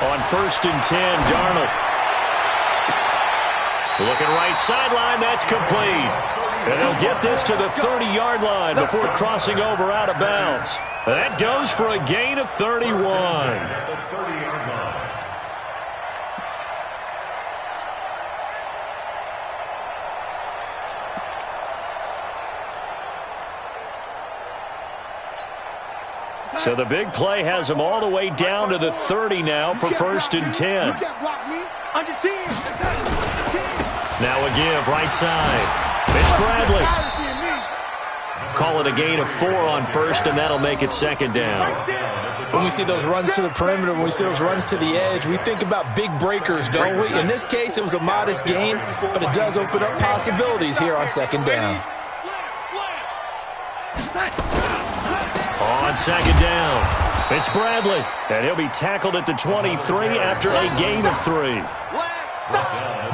On 1st and 10, Darnold. Looking right sideline, that's complete. And they'll get this to the 30-yard line before crossing over out of bounds. That goes for a gain of 31. So the big play has them all the way down to the 30 now for 1st and 10. Now a give right side. It's Bradley. Call it a gain of 4 on 1st, and that'll make it 2nd down. When we see those runs to the perimeter, when we see those runs to the edge, we think about big breakers, don't we? In this case, it was a modest gain, but it does open up possibilities here on 2nd down. On 2nd down, it's Bradley, and he'll be tackled at the 23 after a gain of 3.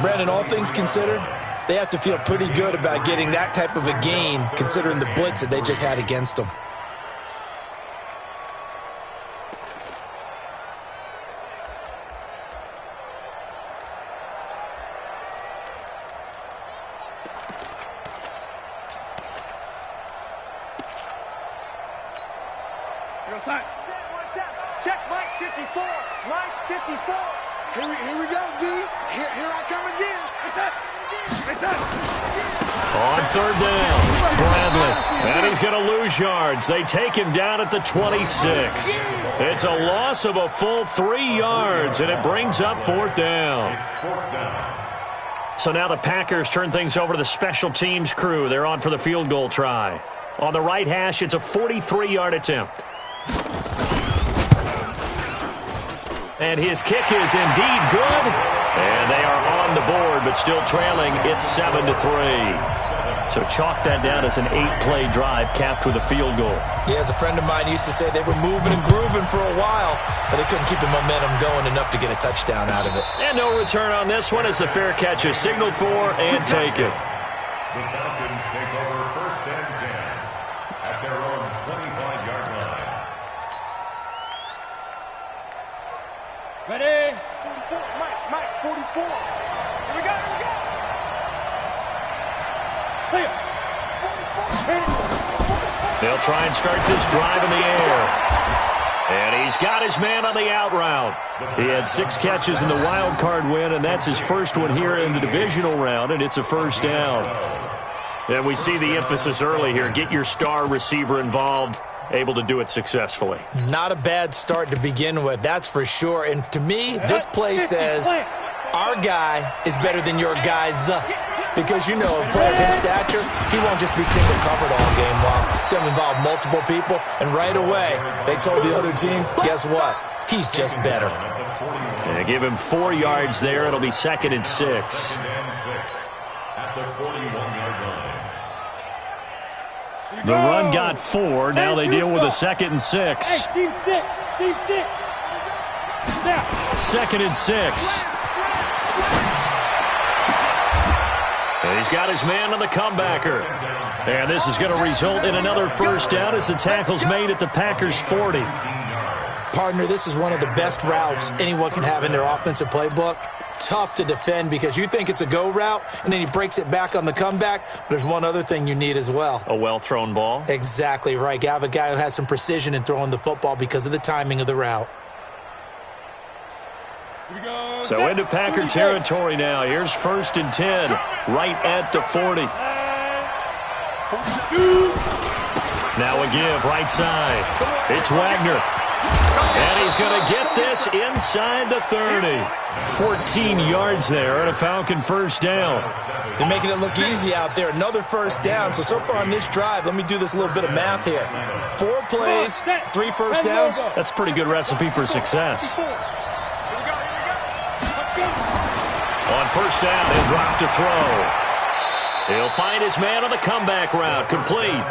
Brandon, all things considered, they have to feel pretty good about getting that type of a gain, considering the blitz that they just had against them. Check Mike 54. Mike 54. Here we go, D. Here I come again. On 3rd down, Bradley. And he's going to lose yards. They take him down at the 26. It's a loss of a full 3 yards, and it brings up 4th down. So now the Packers turn things over to the special teams crew. They're on for the field goal try. On the right hash, it's a 43-yard attempt. And his kick is indeed good. And they are on the board, but still trailing. It's 7-3. So chalk that down as an 8-play drive capped with a field goal. Yeah, as a friend of mine used to say, they were moving and grooving for a while, but they couldn't keep the momentum going enough to get a touchdown out of it. And no return on this one as the fair catch is signaled for and taken. The Falcons take over 1st and 10 at their own 25-yard line. Ready? 44. Mike, 44. Here we go. Clear. They'll try and start this drive in the air. And he's got his man on the out route. He had 6 catches in the wild card win, and that's his first one here in the divisional round, and it's a 1st down. And we see the emphasis early here. Get your star receiver involved. Able to do it successfully. Not a bad start to begin with, that's for sure. And to me, this play says our guy is better than your guy's. Because, you know, a player of his stature, he won't just be single covered all game long. It's going to involve multiple people. And right away, they told the other team, guess what? He's just better. And give him 4 yards there. It'll be 2nd and 6. At the 41-yard line. The run got 4. Now they deal with a 2nd and 6. Hey, team 6. Now. 2nd and 6. And he's got his man on the comebacker. And this is going to result in another 1st down as the tackle's made at the Packers' 40. Partner, this is one of the best routes anyone can have in their offensive playbook. Tough to defend because you think it's a go route, and then he breaks it back on the comeback. But there's one other thing you need as well. A well-thrown ball. Exactly right. You have a guy who has some precision in throwing the football because of the timing of the route. So into Packer territory now. Here's 1st and 10, right at the 40. Now a give, right side. It's Wagner. And he's going to get this inside the 30. 14 yards there and a Falcon 1st down. They're making it look easy out there. Another 1st down. So far on this drive, let me do this little bit of math here. 4 plays, 3 1st downs. That's a pretty good recipe for success. On 1st down, they'll drop to throw. He'll find his man on the comeback route. Complete.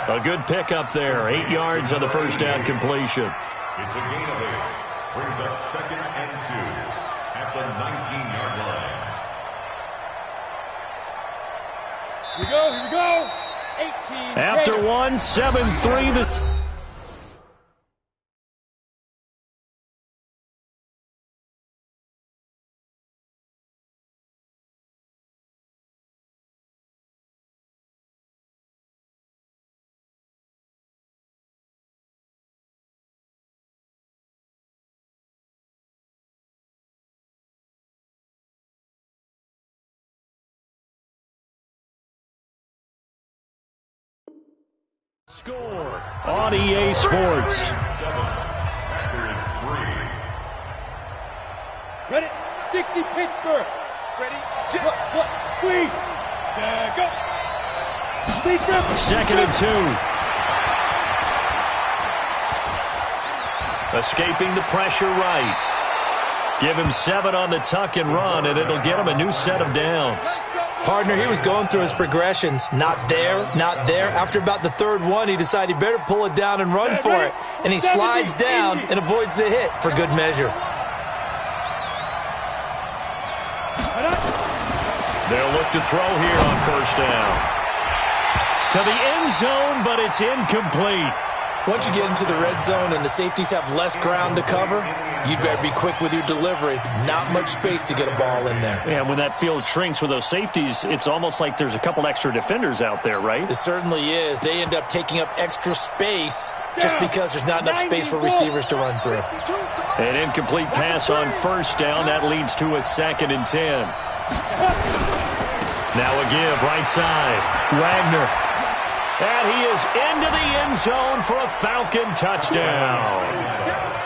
A good pickup there. 8 yards on the first down completion. It's a gain of 8. Brings up 2nd and 2 at the 19-yard line. Here we go, here we go. 18. After one, 7-3. The score on EA Sports. Ready? 60 Pittsburgh. Ready? Squeeze. Go. Squeeze. 2nd and 2. Escaping the pressure right. Give him 7 on the tuck and run, and it'll get him a new set of downs. Partner, he was going through his progressions. Not there, not there. After about the 3rd one, he decided he better pull it down and run for it. And he slides down and avoids the hit for good measure. They'll look to throw here on first down. To the end zone, but it's incomplete. Once you get into the red zone and the safeties have less ground to cover, you better be quick with your delivery. Not much space to get a ball in there. Yeah, when that field shrinks with those safeties, it's almost like there's a couple extra defenders out there, right? It certainly is. They end up taking up extra space just because there's not enough space for receivers to run through. An incomplete pass on first down. That leads to a 2nd and 10. Now a give right side. Wagner. And he is into the end zone for a Falcon touchdown.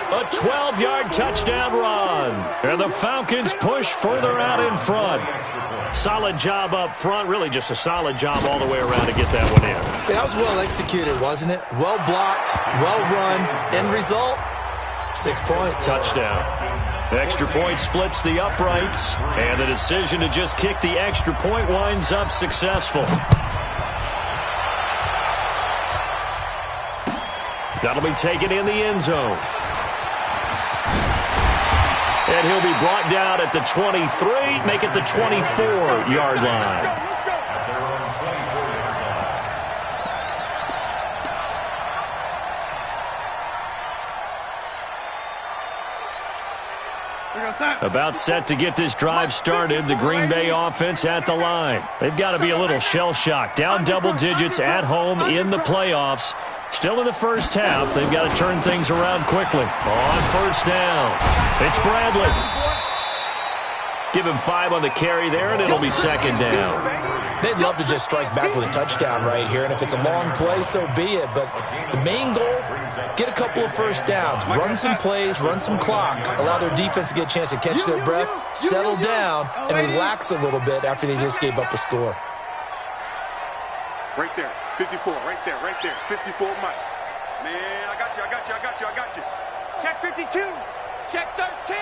A 12-yard touchdown run. And the Falcons push further out in front. Solid job up front. Really just a solid job all the way around to get that one in. That was well executed, wasn't it? Well blocked, well run. End result, 6 points. Touchdown. Extra point splits the uprights. And the decision to just kick the extra point winds up successful. That'll be taken in the end zone. And he'll be brought down at the 23, make it the 24-yard line. About set to get this drive started. The Green Bay offense at the line. They've got to be a little shell-shocked. Down double digits at home in the playoffs. Still in the first half. They've got to turn things around quickly. On first down, it's Bradley. Give him 5 on the carry there, and it'll be 2nd down. They'd love to just strike back with a touchdown right here, and if it's a long play, so be it. But the main goal, get a couple of first downs, run some plays, run some clock, allow their defense to get a chance to catch their breath, settle down, and relax a little bit after they just gave up a score. Right there, 54, right there, 54, Mike. Man, I got you. Check 52. Check 13.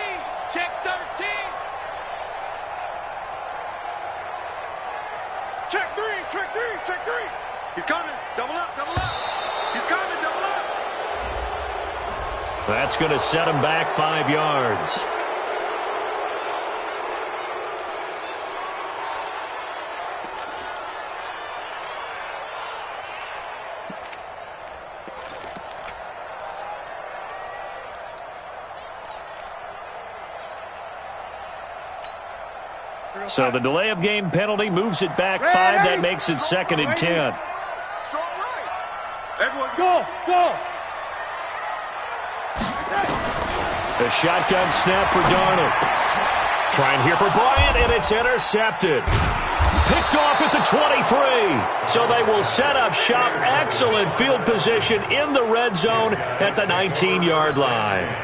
Check 13. Check three. He's coming. Double up. He's coming, double up. That's going to set him back 5 yards. So the delay of game penalty moves it back 5. That makes it 2nd and 10. Everyone Go. A shotgun snap for Darnold. Trying here for Bryant, and it's intercepted. Picked off at the 23. So they will set up shop. Excellent field position in the red zone at the 19-yard line.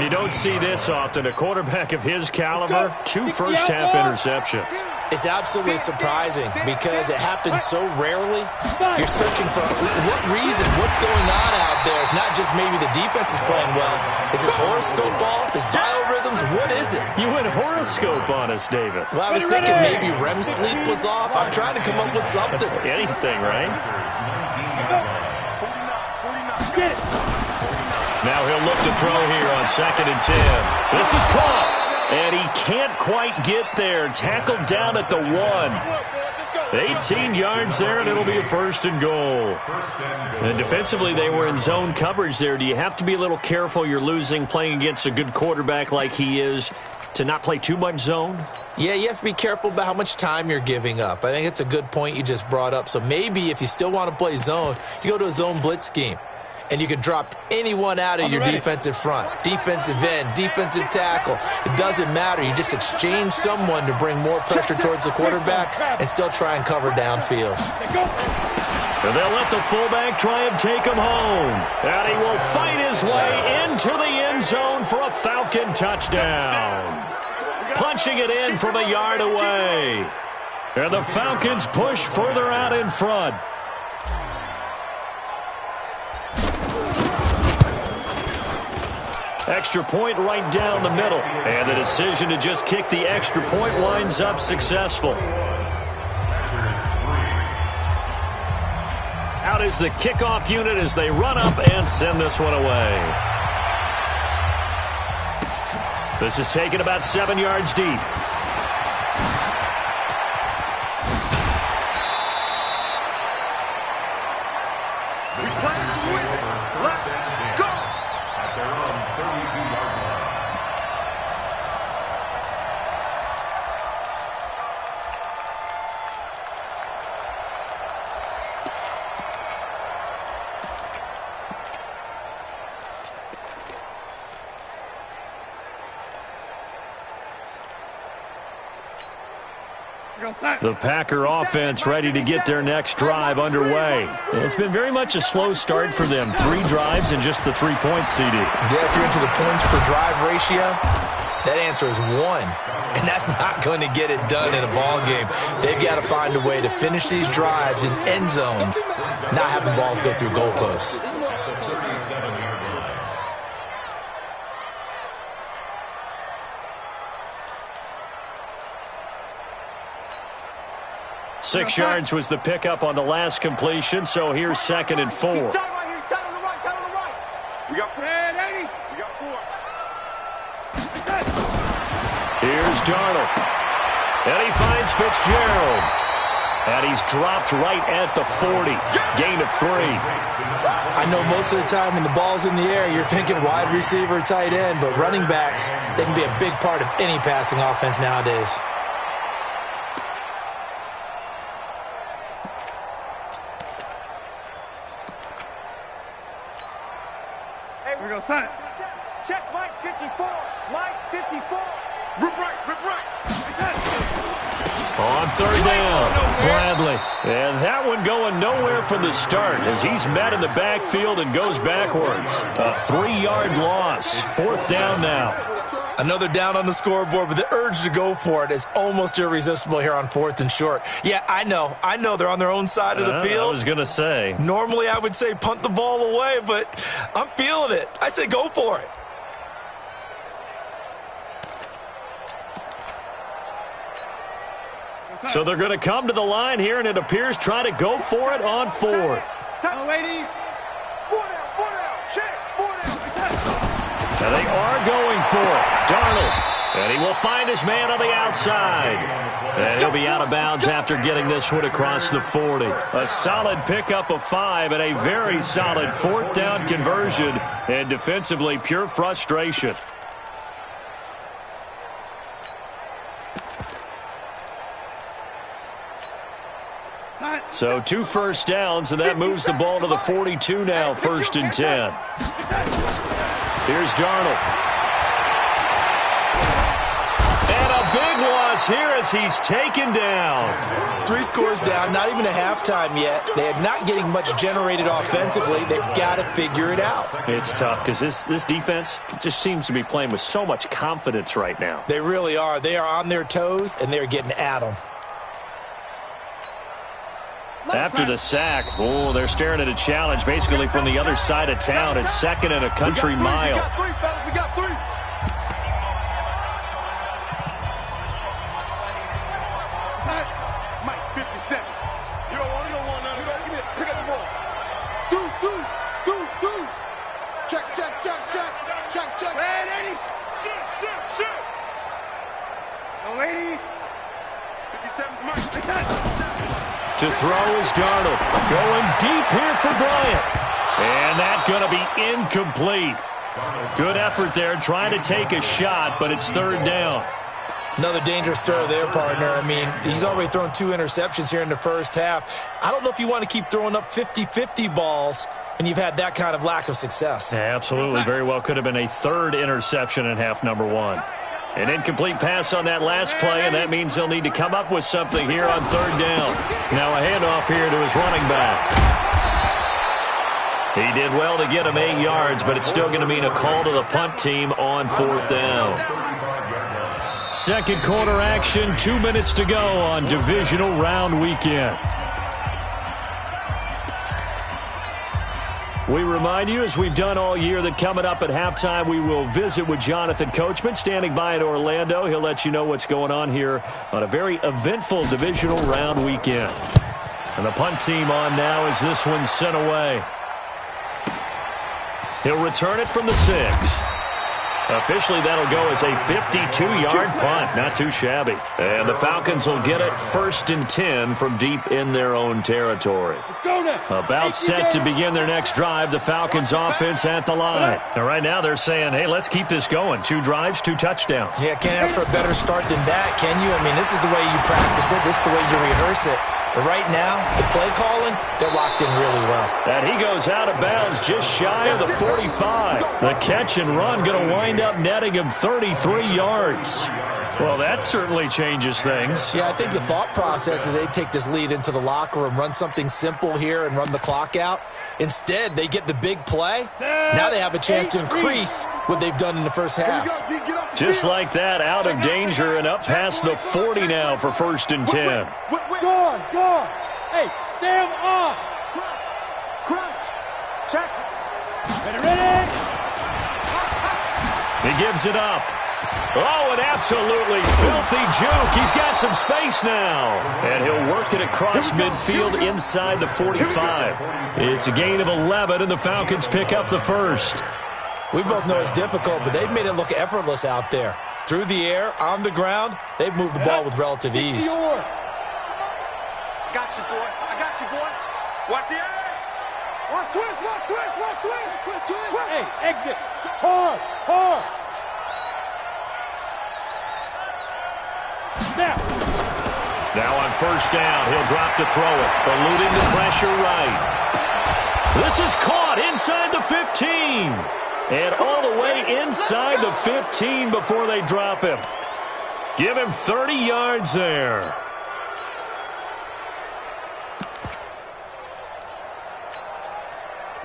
You don't see this often. A quarterback of his caliber, 2 first-half interceptions. It's absolutely surprising because it happens so rarely. You're searching for what reason, what's going on out there. It's not just maybe the defense is playing well. Is his horoscope off? His biorhythms? What is it? You went horoscope on us, David. Well, I was thinking maybe REM sleep was off. I'm trying to come up with something. Anything, right? Now he'll look to throw here on 2nd and 10. This is caught. And he can't quite get there. Tackled down at the 1. 18 yards there, and it'll be a 1st and goal. And defensively, they were in zone coverage there. Do you have to be a little careful? You're losing, playing against a good quarterback like he is, to not play too much zone? Yeah, you have to be careful about how much time you're giving up. I think it's a good point you just brought up. So maybe if you still want to play zone, you go to a zone blitz scheme. And you can drop anyone out of your defensive front, defensive end, defensive tackle. It doesn't matter. You just exchange someone to bring more pressure towards the quarterback and still try and cover downfield. And they'll let the fullback try and take him home. And he will fight his way into the end zone for a Falcon touchdown. Punching it in from a yard away. And the Falcons push further out in front. Extra point right down the middle. And the decision to just kick the extra point winds up successful. Out is the kickoff unit as they run up and send this one away. This is taken about 7 yards deep. The Packer offense ready to get their next drive underway. It's been very much a slow start for them. 3 drives and just the 3 points, CD. Yeah, if you're into the points per drive ratio, that answer is 1. And that's not going to get it done in a ball game. They've got to find a way to finish these drives in end zones, not having balls go through goalposts. Six yards was the pickup on the last completion, so here's 2nd and 4. We got 80. We got 4. Here's Darnold. And he finds Fitzgerald. And he's dropped right at the 40. Gain of 3. I know most of the time when the ball's in the air, you're thinking wide receiver, tight end, but running backs, they can be a big part of any passing offense nowadays. Son. Check Mike 54. Mike 54. Rip right. On 3rd down, Bradley. And that one going nowhere from the start as he's met in the backfield and goes backwards. A 3-yard loss. 4th down now. Another down on the scoreboard, but the urge to go for it is almost irresistible here on 4th and short. Yeah, I know they're on their own side of the field. I was going to say. Normally I would say punt the ball away, but I'm feeling it. I say go for it. So they're going to come to the line here, and it appears try to go for it on 4th. Time, lady. 4 down. Check. 4 down. And they are going for it. Darnold. And he will find his man on the outside. And he'll be out of bounds after getting this one across the 40. A solid pickup of 5 and a very solid 4th down conversion. And defensively, pure frustration. So 2 first downs, and that moves the ball to the 42 now, 1st and 10. Here's Darnold. And a big loss here as he's taken down. 3 scores down, not even a halftime yet. They are not getting much generated offensively. They've got to figure it out. It's tough because this defense just seems to be playing with so much confidence right now. They really are. They are on their toes, and they're getting at them. After the sack, oh, they're staring at a challenge basically from the other side of town. It's second and a country mile. We got three, fellas. We got three. Mike, 57. You don't want none. Give me it. Pick up the ball. Deuce. Check. Man, 80. Shoot. No, 80. 57. Mike. To throw is Darnold. Going deep here for Bryant. And that's going to be incomplete. Good effort there, trying to take a shot, but it's third down. Another dangerous throw there, partner. I mean, he's already thrown 2 interceptions here in the first half. I don't know if you want to keep throwing up 50-50 balls when you've had that kind of lack of success. Yeah, absolutely. Very well could have been a third interception in half number 1. An incomplete pass on that last play, and that means they'll need to come up with something here on third down. Now a handoff here to his running back. He did well to get him 8 yards, but it's still going to mean a call to the punt team on fourth down. Second quarter action, 2 minutes to go on divisional round weekend. We remind you, as we've done all year, that coming up at halftime, we will visit with Jonathan Coachman, standing by in Orlando. He'll let you know what's going on here on a very eventful divisional round weekend. And the punt team on now as this one's sent away. He'll return it from the 6. Officially, that'll go as a 52-yard punt. Not too shabby. And the Falcons will get it 1st and 10 from deep in their own territory. About set to begin their next drive, the Falcons offense at the line. And right now they're saying, hey, let's keep this going. 2 drives, 2 touchdowns. Yeah, can't ask for a better start than that, can you? I mean, this is the way you practice it. This is the way you rehearse it. But right now, the play calling, they're locked in really well. And he goes out of bounds just shy of the 45. The catch and run going to wind up netting him 33 yards. Well, that certainly changes things. Yeah, I think the thought process is they take this lead into the locker room, run something simple here and run the clock out. Instead, they get the big play. Now they have a chance to increase what they've done in the first half. Just like that, out of danger and up past the 40 now for 1st and 10. Go. Hey, Sam off. Crunch. Check. Ready. He gives it up. Oh, an absolutely filthy juke. He's got some space now. And he'll work it across midfield inside the 45. It's a gain of 11, and the Falcons pick up the first. We both know it's difficult, but they've made it look effortless out there. Through the air, on the ground, they've moved the ball with relative ease. I got you, boy. Watch the edge. Watch twist. Hey, exit. Hard. Now on first down, he'll drop to throw it, eluding the pressure right. This is caught inside the 15. And all the way inside the 15 before they drop him. Give him 30 yards there.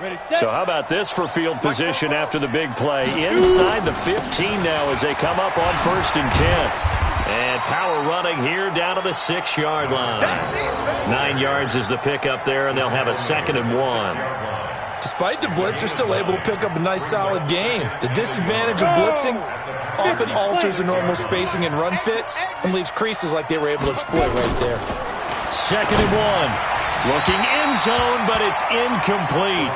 Ready, set. So how about this for field position after the big play? Inside the 15 now as they come up on 1st and 10. And power running here down to the 6-yard line. 9 yards is the pickup there, and they'll have a 2nd and 1. Despite the blitz, they're still able to pick up a nice, solid gain. The disadvantage of blitzing often alters the normal spacing and run fits and leaves creases like they were able to exploit right there. 2nd and 1. Looking end zone, but it's incomplete.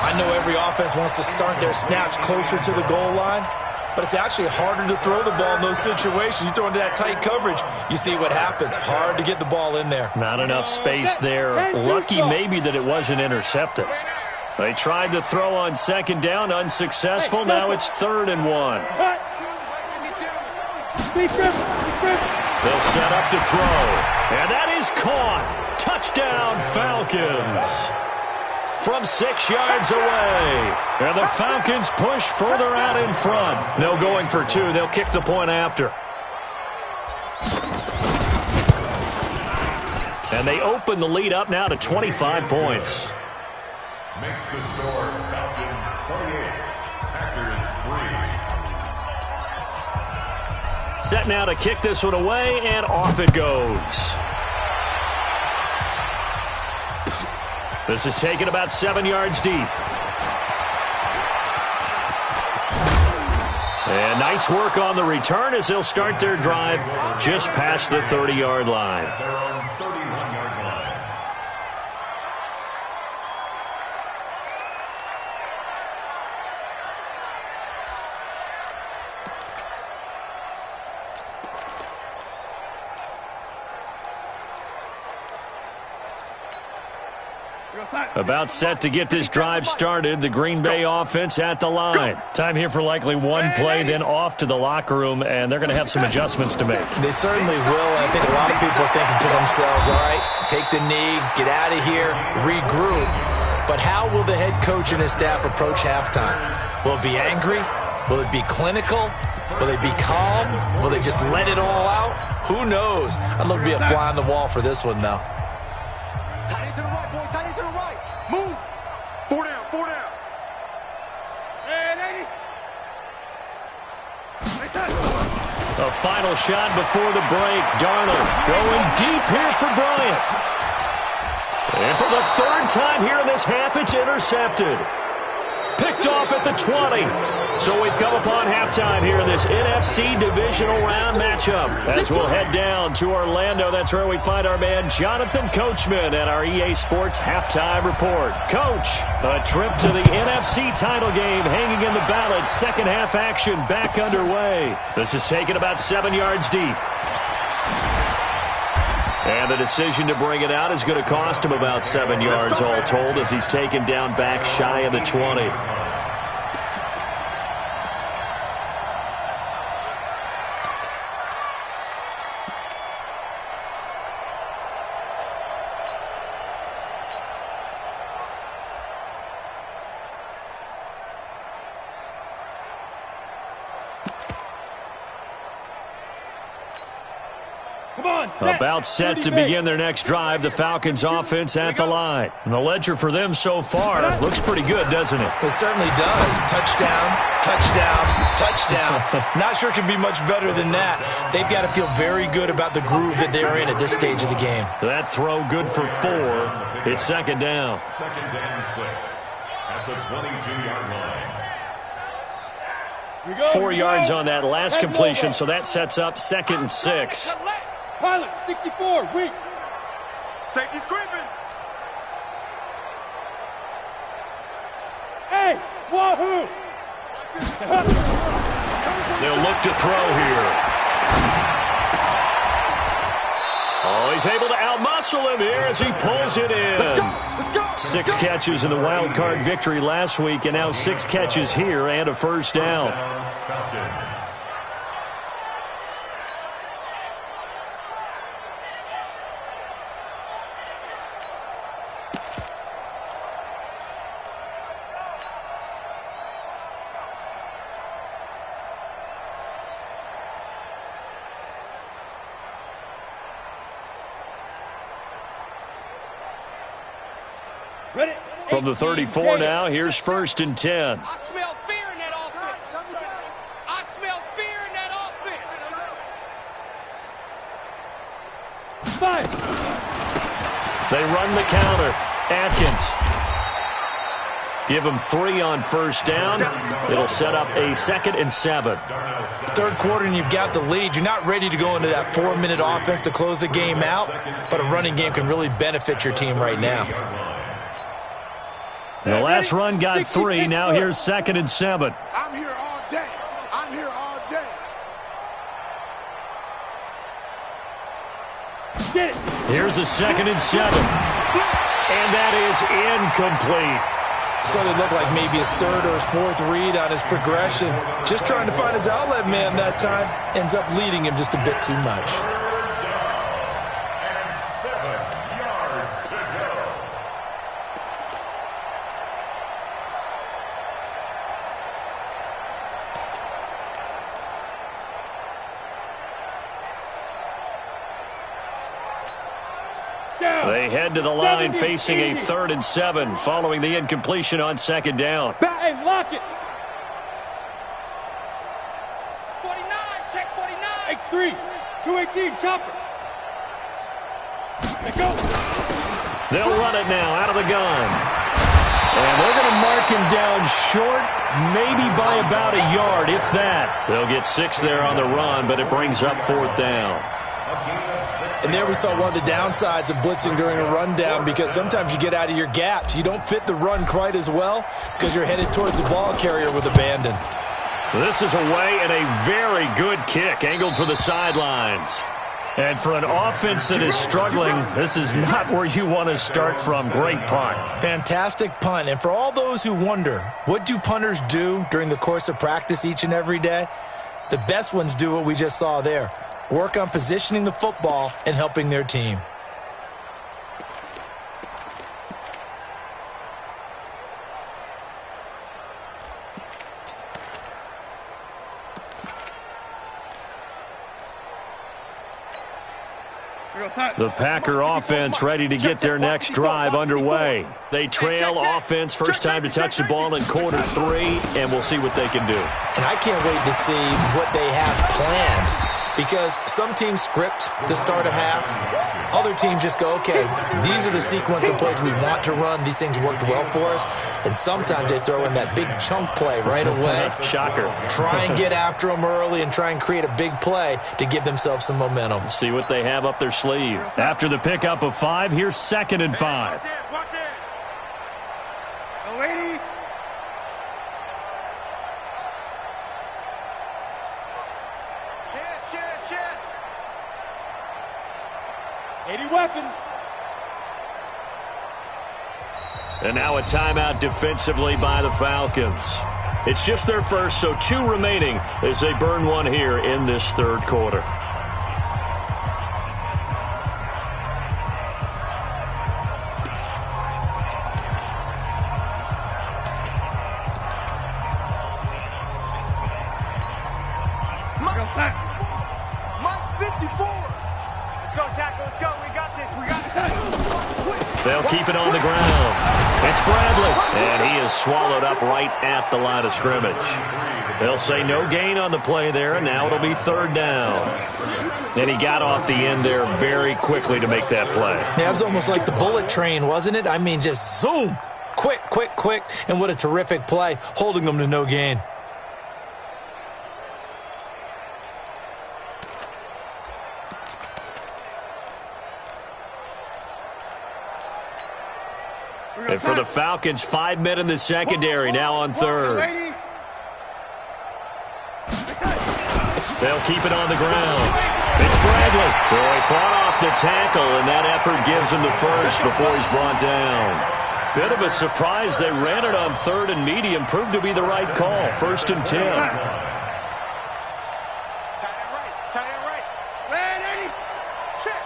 I know every offense wants to start their snaps closer to the goal line, but it's actually harder to throw the ball in those situations. You throw into that tight coverage, you see what happens. Hard to get the ball in there. Not enough space there. Lucky maybe that it wasn't intercepted. They tried to throw on 2nd down, unsuccessful. Now it's 3rd and 1. They'll set up to throw. And that is caught. Touchdown, Falcons. From 6 yards away. And the Falcons push further out in front. No going for 2. They'll kick the point after. And they open the lead up now to 25 points. Makes the score Falcons 28, Packers 3. Set now to kick this one away, and off it goes. This is taken about 7 yards deep. And nice work on the return as they'll start their drive just past the 30-yard line. Their own 31-yard line. About set to get this drive started. The Green Bay offense at the line. Time here for likely one play, then off to the locker room, and they're going to have some adjustments to make. They certainly will, and I think a lot of people are thinking to themselves, all right, take the knee, get out of here, regroup. But how will the head coach and his staff approach halftime? Will it be angry? Will it be clinical? Will they be calm? Will they just let it all out? Who knows? I'd love to be a fly on the wall for this one, though. Tight end to the right, boy. Tight end to the right. Move. 4 down, 4 down. And 80. A final shot before the break. Darnold going deep here for Bryant. And for the third time here in this half, it's intercepted. Picked off at the 20. So we've come upon halftime here in this NFC divisional round matchup. As we'll head down to Orlando, that's where we find our man Jonathan Coachman at our EA Sports halftime report. Coach, a trip to the NFC title game hanging in the balance. Second half action back underway. This is taken about 7 yards deep. And the decision to bring it out is going to cost him about 7 yards all told as he's taken down back shy of the 20. About set to begin their next drive, the Falcons offense at the line. And the ledger for them so far looks pretty good, doesn't it? It certainly does. Touchdown, touchdown, touchdown. Not sure it can be much better than that. They've got to feel very good about the groove that they're in at this stage of the game. That throw good for 4. It's second down. Second down 6 at the 22-yard line. 4 yards on that last completion, so that sets up 2nd and 6. Pilot, 64, weak. Safety's creeping. Hey, wahoo! They'll look to throw here. Oh, he's able to outmuscle him here as he pulls it in. Let's go. 6 catches in the wild card victory last week, and now 6 catches here and a first down. Falcons. From the 34 now, here's 1st and 10. I smell fear in that offense. I smell fear in that offense. 5. They run the counter. Atkins. Give him 3 on first down. It'll set up a 2nd and 7. Third quarter and you've got the lead. You're not ready to go into that 4-minute offense to close the game out, but a running game can really benefit your team right now. The last run got 3. Now here's 2nd and 7. I'm here all day. I'm here all day. Get it. Here's a 2nd and 7. And that is incomplete. So it looked like maybe his 3rd or his 4th read on his progression. Just trying to find his outlet man that time. Ends up leading him just a bit too much. 7 yards to go. They head to the line facing a 3rd and 7 following the incompletion on 2nd down. Hey, lock it. 49, check 49. X3, 218, chopper. Let go. They'll run it now out of the gun. And they're going to mark him down short, maybe by about a yard, if that. They'll get 6 there on the run, but it brings up 4th down. And there we saw one of the downsides of blitzing during a rundown, because sometimes you get out of your gaps. You don't fit the run quite as well because you're headed towards the ball carrier with abandon. This is away and a very good kick, angled for the sidelines. And for an offense that is struggling, this is not where you want to start from. Great punt. Fantastic punt. And for all those who wonder, what do punters do during the course of practice each and every day? The best ones do what we just saw there. Work on positioning the football and helping their team. The Packer offense ready to get their next drive underway. They trail offense, first time to touch the ball in quarter 3, and we'll see what they can do. And I can't wait to see what they have planned, because some teams script to start a half. Other teams just go, okay, these are the sequence of plays we want to run. These things worked well for us. And sometimes they throw in that big chunk play right away. Shocker. Try and get after them early and try and create a big play to give themselves some momentum. See what they have up their sleeve. After the pickup of 5, here's 2nd and 5. Watch it. No lady. Chance. 80 weapon. And now a timeout defensively by the Falcons. It's just their first, so 2 remaining as they burn one here in this 3rd quarter. Mike 54. Let's go, tackle. Let's go. We got this. They'll keep it on the ground. It's Bradley, and he is swallowed up right at the line of scrimmage. They'll say no gain on the play there, and now it'll be 3rd down. And he got off the end there very quickly to make that play. Yeah, it was almost like the bullet train, wasn't it? I mean, just zoom. Quick. And what a terrific play, holding them to no gain. And for the Falcons, 5 men in the secondary, now on 3rd. They'll keep it on the ground. It's Bradley. So he fought off the tackle, and that effort gives him the first before he's brought down. Bit of a surprise. They ran it on 3rd and medium. Proved to be the right call. 1st and 10. Tie it right. Man, Eddie. Check.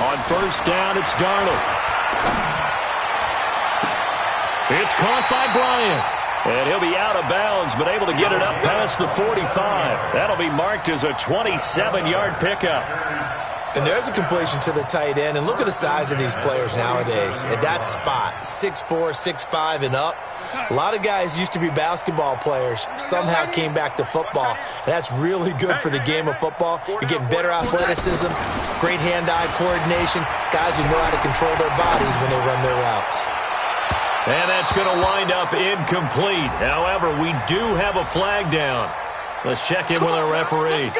On 1st down, it's Darnold. It's caught by Bryant. And he'll be out of bounds, but able to get it up past the 45. That'll be marked as a 27-yard pickup. And there's a completion to the tight end. And look at the size of these players nowadays. At that spot, 6'4", 6'5", and up. A lot of guys used to be basketball players, somehow came back to football. And that's really good for the game of football. You're getting better athleticism, great hand-eye coordination, guys who know how to control their bodies when they run their routes. And that's going to wind up incomplete. However, we do have a flag down. Let's check in with our referee.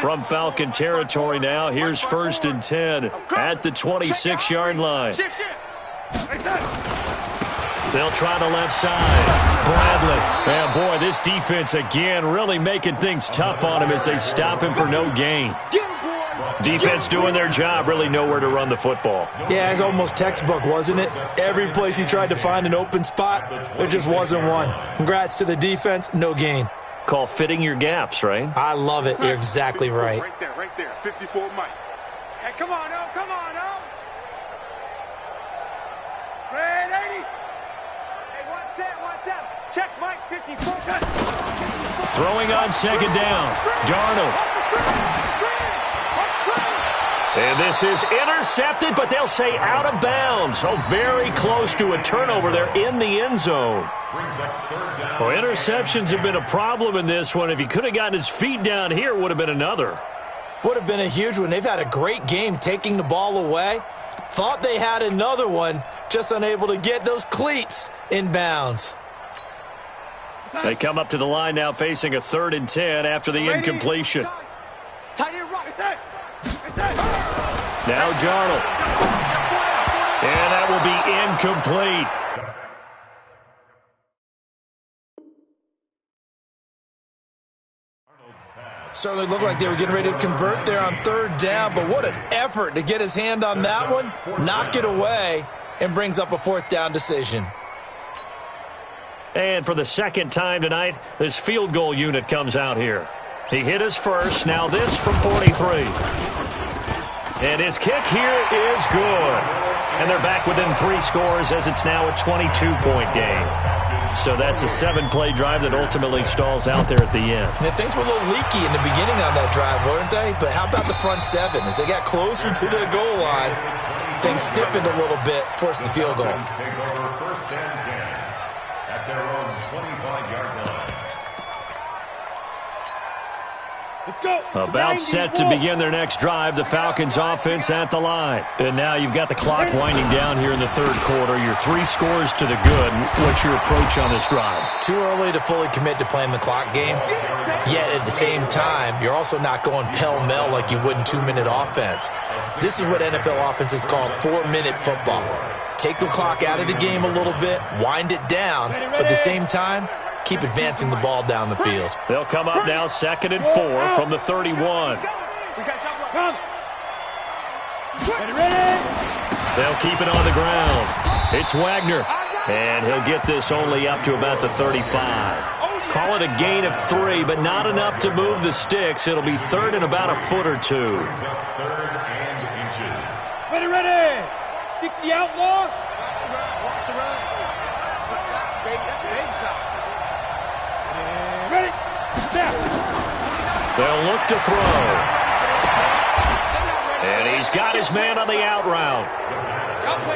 From Falcon territory now, here's 1st and 10 at the 26-yard line. They'll try the left side. Bradley. And boy, this defense again really making things tough on him as they stop him for no gain. Defense doing their job, really nowhere to run the football. Yeah, it's almost textbook, wasn't it? Every place he tried to find an open spot, there just wasn't one. Congrats to the defense, no gain. Call fitting your gaps, right? I love it. You're exactly right. Right there. 54 Mike. Hey, come on, oh. Red 80. Hey, 1 7. Check Mike 54. Throwing on 2nd down. Darnold. And this is intercepted, but they'll say out of bounds. Oh, very close to a turnover there in the end zone. Well, interceptions have been a problem in this one. If he could have gotten his feet down here, it would have been another. Would have been a huge one. They've had a great game taking the ball away. Thought they had another one, just unable to get those cleats in bounds. They come up to the line now facing a 3rd and 10 after the incompletion. Now Darnold. And that will be incomplete. Certainly looked like they were getting ready to convert there on 3rd down, but what an effort to get his hand on that one, knock it away, and brings up a 4th down decision. And for the 2nd time tonight, this field goal unit comes out here. He hit his first, now this from 43. And his kick here is good. And they're back within 3 scores as it's now a 22-point game. So that's a 7-play drive that ultimately stalls out there at the end. And things were a little leaky in the beginning on that drive, weren't they? But how about the front 7? As they got closer to the goal line, things stiffened a little bit, forced the field goal. Take over 1st and 10 at their own 25-yard line. Let's go. About set to begin their next drive, the Falcons offense at the line. And now you've got the clock winding down here in the 3rd quarter. You're 3 scores to the good. What's your approach on this drive? Too early to fully commit to playing the clock game. Yet at the same time, you're also not going pell-mell like you would in 2-minute offense. This is what NFL offenses call 4-minute football. Take the clock out of the game a little bit, wind it down, but at the same time, keep advancing the ball down the field. They'll come up now 2nd and 4 from the 31. They'll keep it on the ground. It's Wagner, and he'll get this only up to about the 35. Call it a gain of 3, but not enough to move the sticks. It'll be 3rd and about a foot or 2. 3rd and inches. Ready. 60 outlaw. Ready. They'll look to throw. And he's got his man on the out route.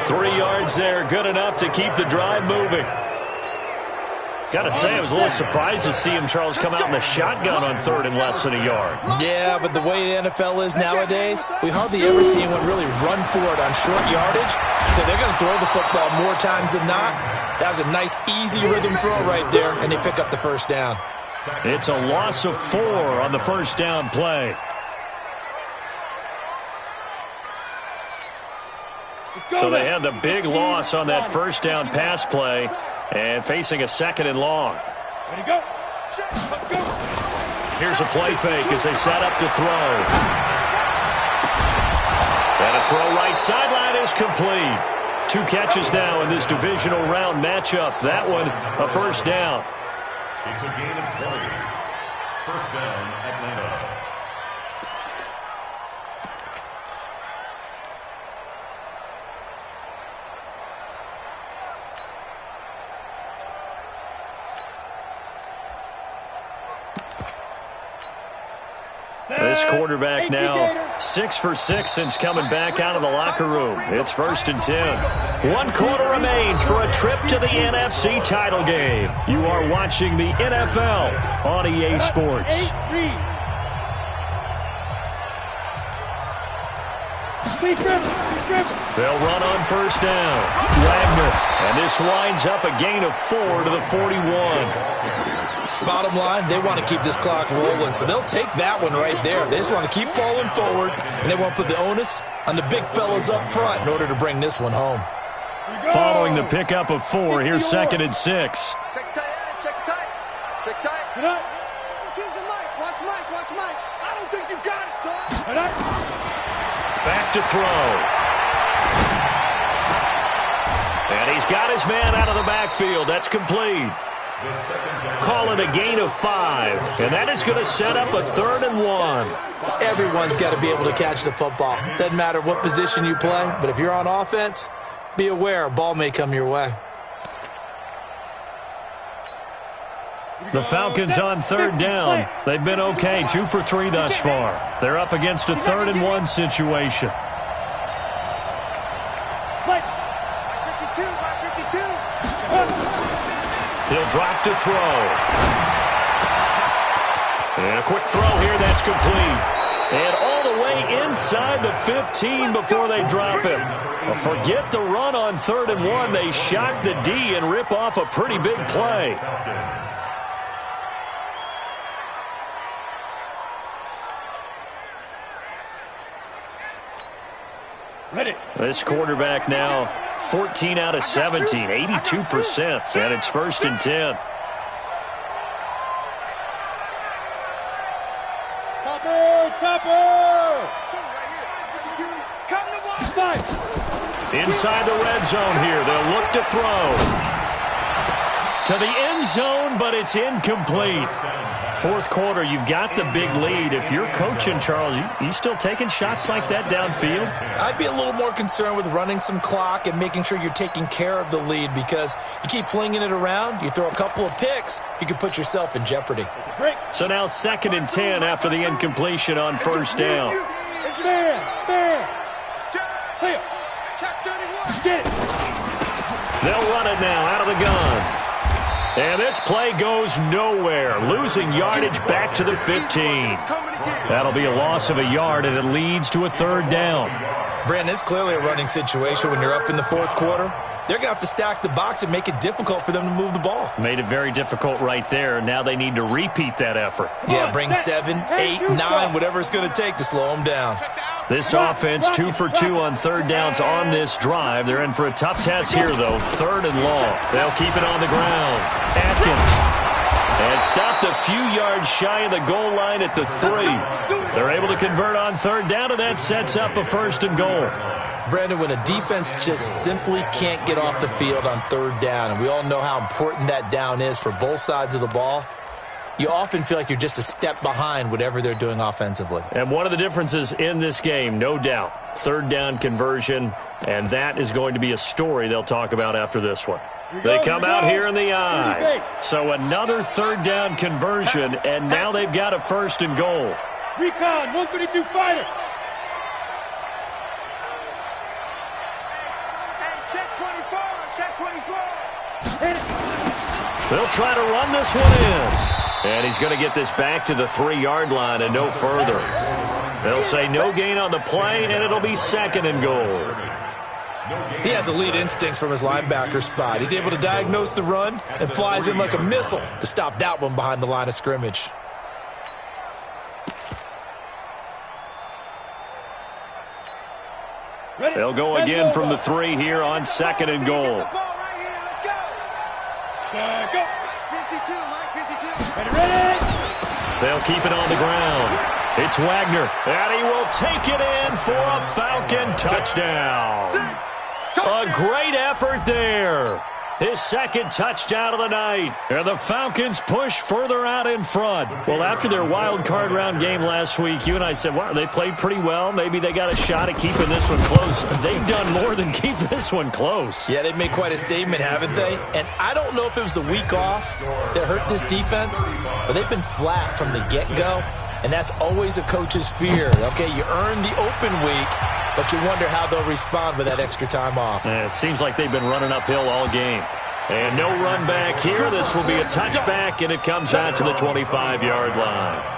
3 yards there, good enough to keep the drive moving. Got to say, I was a little surprised to see him, Charles, come out in the shotgun on 3rd and less than a yard. Yeah, but the way the NFL is nowadays, we hardly ever see anyone really run for it on short yardage. So they're going to throw the football more times than not. That was a nice, easy rhythm throw right there, and they pick up the 1st down. It's a loss of 4 on the 1st down play. So they had the big loss on that 1st down pass play and facing a 2nd and long. Ready, go. Here's a play fake as they set up to throw. And a throw right sideline is complete. 2 catches now in this divisional round matchup. That one a 1st down. It's a gain of 20. 1st down, Atlanta. This quarterback now 6 for 6 since coming back out of the locker room. It's 1st and 10. 1 quarter remains for a trip to the NFC title game. You are watching the NFL on EA Sports. They'll run on 1st down. Wagner, and this winds up a gain of 4 to the 41. Bottom line, they want to keep this clock rolling, so they'll take that one right there. They just want to keep falling forward, and they want to put the onus on the big fellas up front in order to bring this one home. Following the pickup of 4, here's 2nd and 6. Check tight, check tight. Check tight. Watch Mike. I don't think you got it, son. Back to throw. And he's got his man out of the backfield. That's complete. Call it a gain of 5. And that is going to set up a 3rd and 1. Everyone's got to be able to catch the football. Doesn't matter what position you play, but if you're on offense, be aware a ball may come your way. The Falcons on third down. They've been okay, 2 for 3 thus far. They're up against a 3rd-and-1 situation. He'll drop to throw. And a quick throw here, that's complete. And all the way inside the 15 before they drop him. Well, forget the run on 3rd and 1. They shock the D and rip off a pretty big play. This quarterback now 14 out of 17, 82%, and it's 1st and 10. Inside the red zone here. They'll look to throw. To the end zone, but it's incomplete. 4th quarter, you've got the big lead. If you're coaching, Charles, you still taking shots like that downfield? I'd be a little more concerned with running some clock and making sure you're taking care of the lead, because you keep flinging it around, you throw a couple of picks, you can put yourself in jeopardy. So now 2nd and 10 after the incompletion on 1st down. They'll run it now out of the gun. And this play goes nowhere. Losing yardage back to the 15. That'll be a loss of a yard, and it leads to a 3rd down. Brandon, it's clearly a running situation when you're up in the 4th quarter. They're going to have to stack the box and make it difficult for them to move the ball. Made it very difficult right there. Now they need to repeat that effort. Yeah, bring 7, 8, 9, whatever it's going to take to slow them down. This offense 2 for 2 on 3rd downs on this drive. They're in for a tough test here, though. 3rd and long. They'll keep it on the ground. Atkins. And stopped a few yards shy of the goal line at the 3. They're able to convert on 3rd down, and that sets up a 1st and goal. Brandon, when a defense just simply can't get off the field on 3rd down, and we all know how important that down is for both sides of the ball, you often feel like you're just a step behind whatever they're doing offensively. And one of the differences in this game, no doubt, 3rd down conversion, and that is going to be a story they'll talk about after this one. They come out here in the eye. So another 3rd down conversion, and now they've got a 1st and goal. Recon, 132 fighter. Check 24, check 24. They'll try to run this one in. And he's going to get this back to the 3-yard line and no further. They'll say no gain on the play, and it'll be 2nd and goal. He has elite instincts from his linebacker spot. He's able to diagnose the run and flies in like a missile to stop that one behind the line of scrimmage. They'll go again from the 3 here on 2nd and goal. They'll keep it on the ground. It's Wagner, and he will take it in for a Falcon touchdown. A great effort there. His 2nd touchdown of the night. And the Falcons push further out in front. Well, after their wild card round game last week, you and I said, wow, they played pretty well. Maybe they got a shot at keeping this one close. They've done more than keep this one close. Yeah, they've made quite a statement, haven't they? And I don't know if it was the week off that hurt this defense, but they've been flat from the get-go. And that's always a coach's fear. Okay, you earn the open week, but you wonder how they'll respond with that extra time off. It seems like they've been running uphill all game. And no run back here. This will be a touchback, and it comes out to the 25-yard line.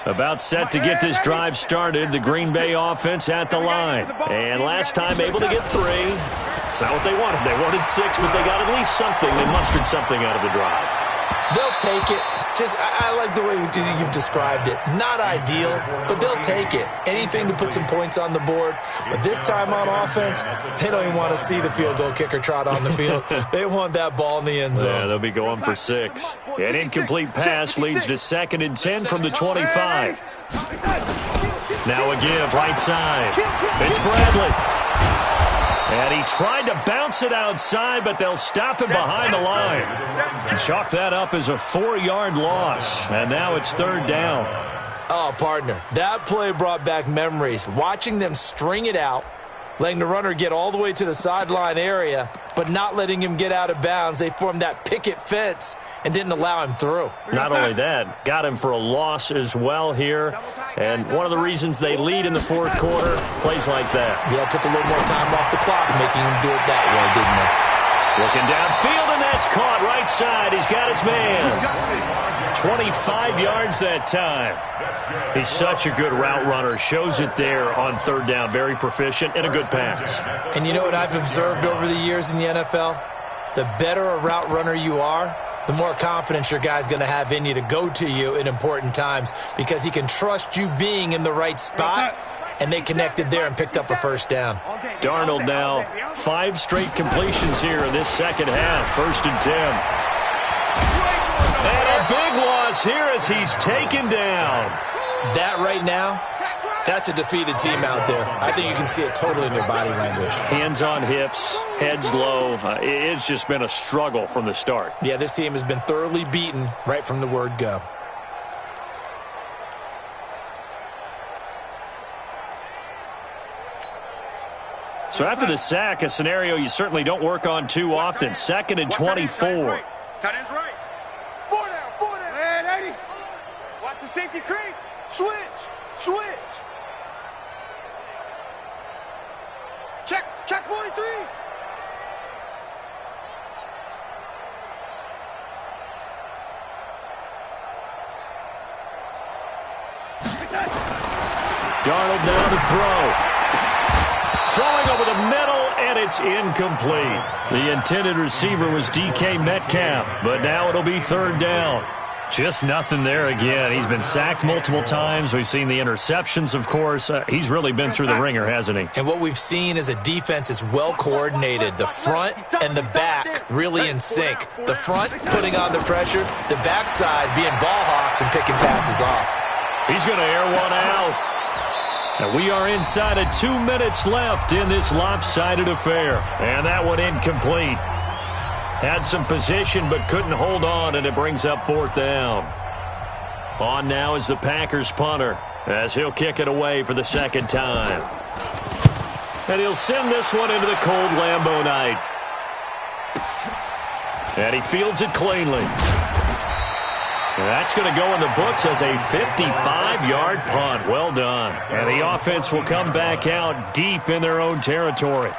About set to get this drive started, the Green Bay offense at the line. And last time able to get 3. It's not what they wanted. They wanted 6, but they got at least something. They mustered something out of the drive. They'll take it. I like the way you've described it. Not ideal, but they'll take it. Anything to put some points on the board. But this time on offense, they don't even want to see the field goal kicker trot on the field. They want that ball in the end zone. Yeah, they'll be going for 6. An incomplete pass leads to 2nd and 10 from the 25. Now a give right side. It's Bradley. And he tried to bounce it outside, but they'll stop him behind the line. And chalk that up as a 4-yard loss. And now it's third down. Oh, partner, that play brought back memories. Watching them string it out, letting the runner get all the way to the sideline area, but not letting him get out of bounds. They formed that picket fence and didn't allow him through. Not only that, got him for a loss as well here. And one of the reasons they lead in the fourth quarter, plays like that. Yeah, it took a little more time off the clock, making him do it that way, didn't it? Looking downfield, and that's caught right side. He's got his man. 25 yards that time. He's such a good route runner. Shows it there on third down. Very proficient and a good pass. And you know what I've observed over the years in the NFL? The better a route runner you are, the more confidence your guy's going to have in you to go to you in important times because he can trust you being in the right spot, and they connected there and picked up a first down. Darnold now 5 straight completions here in this second half. 1st and 10. And a big loss here as he's taken down. That right now, that's a defeated team out there. I think you can see it totally in their body language. Hands on hips, heads low. It's just been a struggle from the start. Yeah, this team has been thoroughly beaten right from the word go. So after the sack, a scenario you certainly don't work on too often. 2nd and 24. Tight end's right. 4 down. Man, 80. Watch the safety creep. Switch. Check 43. Darnold now to throw. Throwing over the middle, and it's incomplete. The intended receiver was DK Metcalf, but now it'll be third down. Just nothing there again. He's been sacked multiple times. We've seen the interceptions, of course. He's really been through the ringer, hasn't he? And what we've seen is a defense that's well coordinated. The front and the back really in sync. The front putting on the pressure, the backside being ball hawks and picking passes off. He's going to air one out. And we are inside of 2 minutes left in this lopsided affair. And that one incomplete. Had some position but couldn't hold on, and it brings up fourth down. On now is the Packers punter as he'll kick it away for the second time. And he'll send this one into the cold Lambeau night. And he fields it cleanly. And that's going to go in the books as a 55-yard punt. Well done. And the offense will come back out deep in their own territory.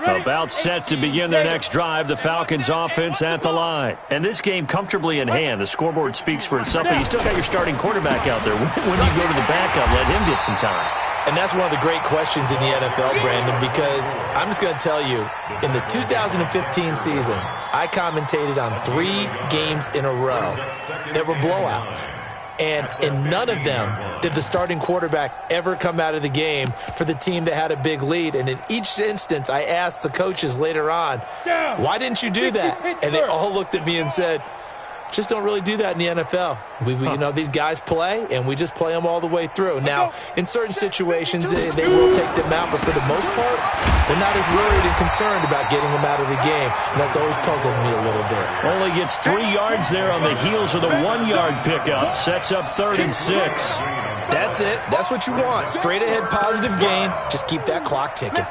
About set to begin their next drive, the Falcons offense at the line. And this game comfortably in hand. The scoreboard speaks for itself, but you still got your starting quarterback out there. When you go to the backup, let him get some time. And that's one of the great questions in the NFL, Brandon, because I'm just going to tell you, in the 2015 season, I commentated on 3 games in a row that were blowouts. And in none of them did the starting quarterback ever come out of the game for the team that had a big lead. And in each instance, I asked the coaches later on, why didn't you do that? And they all looked at me and said, just don't really do that in the NFL. You know, these guys play, and we just play them all the way through. Now, in certain situations, they will take them out, but for the most part, they're not as worried and concerned about getting them out of the game, and that's always puzzled me a little bit. Only gets 3 yards there on the heels of the 1-yard pickup. Sets up 3rd and 6. That's it. That's what you want. Straight ahead, positive gain. Just keep that clock ticking.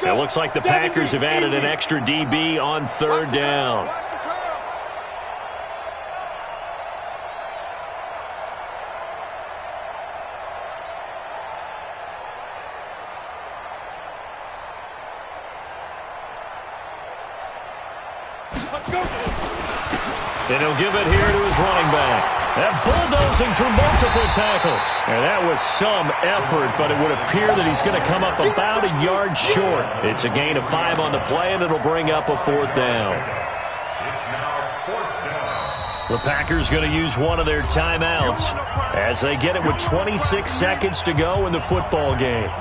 It looks like the Packers have added an extra DB on 3rd down. And he'll give it here to his running back. That bulldozing through multiple tackles. And that was some effort, but it would appear that he's going to come up about a yard short. It's a gain of 5 on the play, and it'll bring up a 4th down. It's now 4th down. The Packers going to use one of their timeouts as they get it with 26 seconds to go in the football game.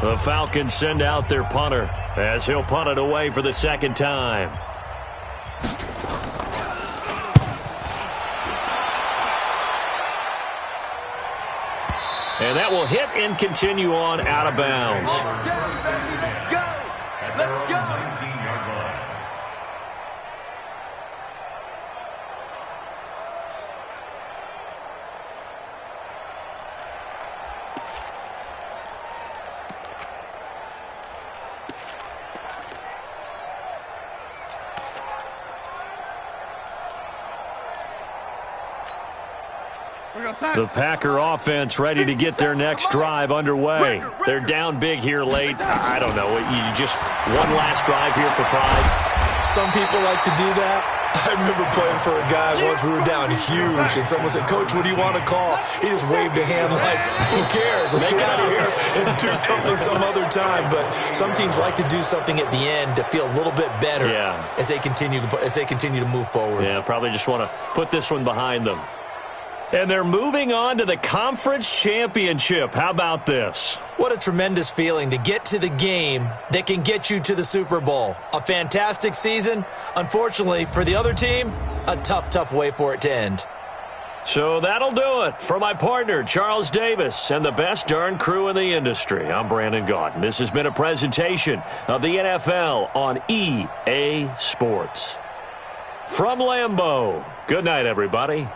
The Falcons send out their punter as he'll punt it away for the second time. And that will hit and continue on out of bounds. Let's go! At their own 19-yard line. The Packer offense ready to get their next drive underway. They're down big here late. I don't know. You just one last drive here for pride. Some people like to do that. I remember playing for a guy once. We were down huge, and someone said, "Coach, what do you want to call?" He just waved a hand like, "Who cares? Let's get out of here and do something some other time." But some teams like to do something at the end to feel a little bit better as they continue to move forward. Yeah, probably just want to put this one behind them. And they're moving on to the conference championship. How about this? What a tremendous feeling to get to the game that can get you to the Super Bowl. A fantastic season. Unfortunately, for the other team, a tough way for it to end. So that'll do it. For my partner, Charles Davis, and the best darn crew in the industry, I'm Brandon Gaudin. This has been a presentation of the NFL on EA Sports. From Lambeau, good night, everybody.